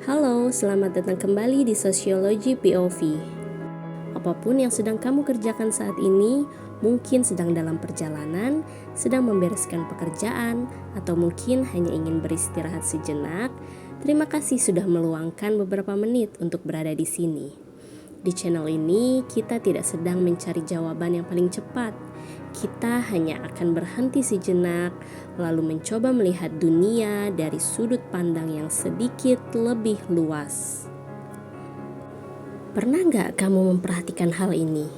Halo, selamat datang kembali di Sosiologi POV. Apapun yang sedang kamu kerjakan saat ini, mungkin sedang dalam perjalanan, sedang membereskan pekerjaan, atau mungkin hanya ingin beristirahat sejenak. Terima kasih sudah meluangkan beberapa menit untuk berada di sini. Di channel ini, kita tidak sedang mencari jawaban yang paling cepat. Kita hanya akan berhenti sejenak, lalu mencoba melihat dunia dari sudut pandang yang sedikit lebih luas. Pernah nggak kamu memperhatikan hal ini?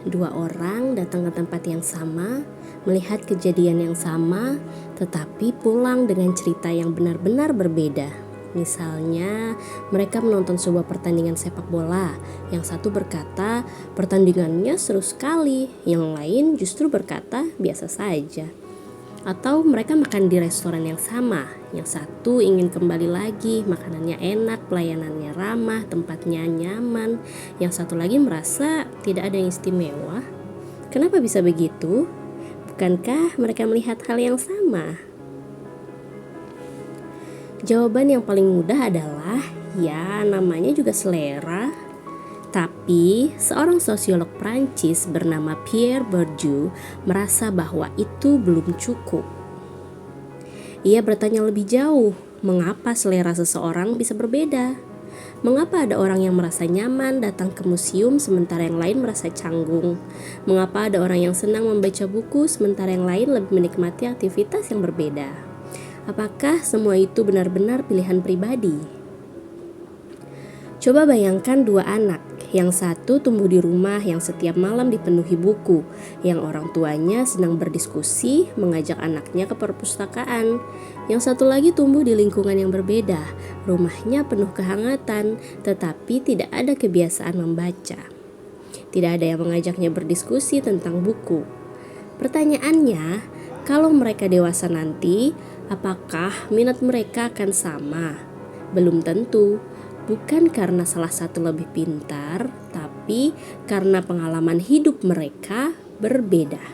Dua orang datang ke tempat yang sama, melihat kejadian yang sama, tetapi pulang dengan cerita yang benar-benar berbeda. Misalnya, mereka menonton sebuah pertandingan sepak bola. Yang satu berkata, pertandingannya seru sekali. Yang lain justru berkata, biasa saja. Atau mereka makan di restoran yang sama. Yang satu ingin kembali lagi, makanannya enak, pelayanannya ramah, tempatnya nyaman. Yang satu lagi merasa tidak ada yang istimewa. Kenapa bisa begitu? Bukankah mereka melihat hal yang sama? Jawaban yang paling mudah adalah, ya namanya juga selera. Tapi, seorang sosiolog Prancis bernama Pierre Bourdieu merasa bahwa itu belum cukup. Ia bertanya lebih jauh, mengapa selera seseorang bisa berbeda? Mengapa ada orang yang merasa nyaman datang ke museum sementara yang lain merasa canggung? Mengapa ada orang yang senang membaca buku sementara yang lain lebih menikmati aktivitas yang berbeda? Apakah semua itu benar-benar pilihan pribadi? Coba bayangkan dua anak, yang satu tumbuh di rumah yang setiap malam dipenuhi buku, yang orang tuanya sedang berdiskusi mengajak anaknya ke perpustakaan. Yang satu lagi tumbuh di lingkungan yang berbeda, rumahnya penuh kehangatan, tetapi tidak ada kebiasaan membaca. Tidak ada yang mengajaknya berdiskusi tentang buku. Pertanyaannya, kalau mereka dewasa nanti, apakah minat mereka akan sama? Belum tentu. Bukan karena salah satu lebih pintar, tapi karena pengalaman hidup mereka berbeda.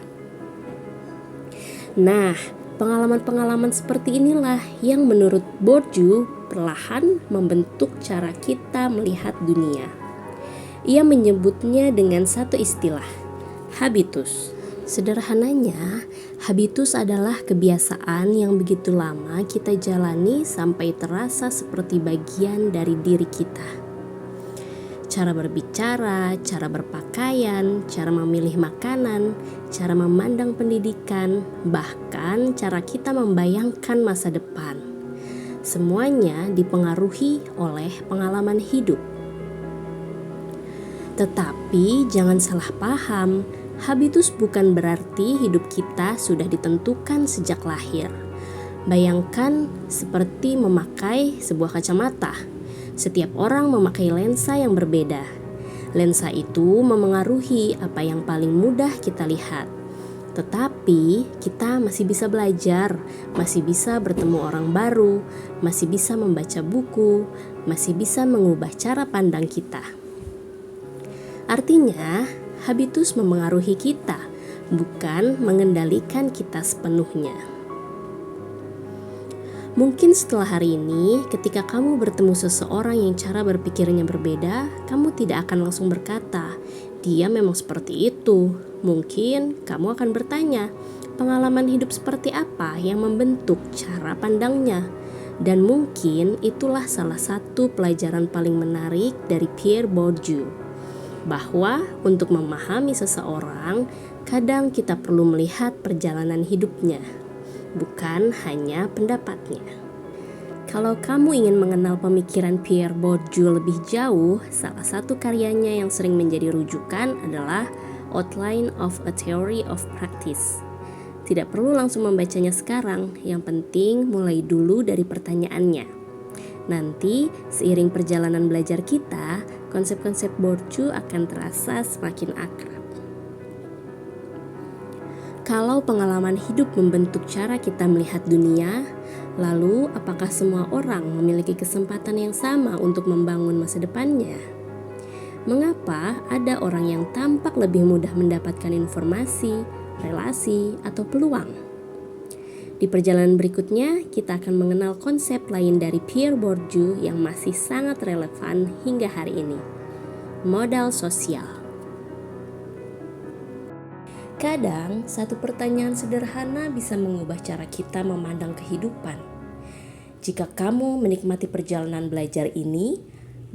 Nah, pengalaman-pengalaman seperti inilah yang menurut Bourdieu perlahan membentuk cara kita melihat dunia. Ia menyebutnya dengan satu istilah, habitus. Sederhananya, habitus adalah kebiasaan yang begitu lama kita jalani sampai terasa seperti bagian dari diri kita. Cara berbicara, cara berpakaian, cara memilih makanan, cara memandang pendidikan, bahkan cara kita membayangkan masa depan. Semuanya dipengaruhi oleh pengalaman hidup. Tetapi jangan salah paham, habitus bukan berarti hidup kita sudah ditentukan sejak lahir. Bayangkan seperti memakai sebuah kacamata. Setiap orang memakai lensa yang berbeda. Lensa itu memengaruhi apa yang paling mudah kita lihat. Tetapi kita masih bisa belajar, masih bisa bertemu orang baru, masih bisa membaca buku, masih bisa mengubah cara pandang kita. Artinya, habitus memengaruhi kita, bukan mengendalikan kita sepenuhnya. Mungkin setelah hari ini, ketika kamu bertemu seseorang yang cara berpikirnya berbeda, kamu tidak akan langsung berkata, dia memang seperti itu. Mungkin kamu akan bertanya, pengalaman hidup seperti apa yang membentuk cara pandangnya? Dan mungkin itulah salah satu pelajaran paling menarik dari Pierre Bourdieu. Bahwa untuk memahami seseorang, kadang kita perlu melihat perjalanan hidupnya, bukan hanya pendapatnya. Kalau kamu ingin mengenal pemikiran Pierre Bourdieu lebih jauh, salah satu karyanya yang sering menjadi rujukan adalah Outline of a Theory of Practice. Tidak perlu langsung membacanya sekarang, yang penting mulai dulu dari pertanyaannya. Nanti, seiring perjalanan belajar kita, konsep-konsep Bourdieu akan terasa semakin akrab. Kalau pengalaman hidup membentuk cara kita melihat dunia, lalu apakah semua orang memiliki kesempatan yang sama untuk membangun masa depannya? Mengapa ada orang yang tampak lebih mudah mendapatkan informasi, relasi, atau peluang? Di perjalanan berikutnya, kita akan mengenal konsep lain dari Pierre Bourdieu yang masih sangat relevan hingga hari ini. Modal sosial. Kadang, satu pertanyaan sederhana bisa mengubah cara kita memandang kehidupan. Jika kamu menikmati perjalanan belajar ini,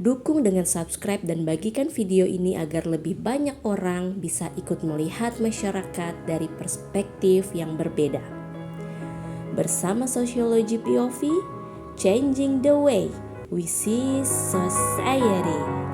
dukung dengan subscribe dan bagikan video ini agar lebih banyak orang bisa ikut melihat masyarakat dari perspektif yang berbeda. Bersama Sociology POV, Changing the Way We See Society.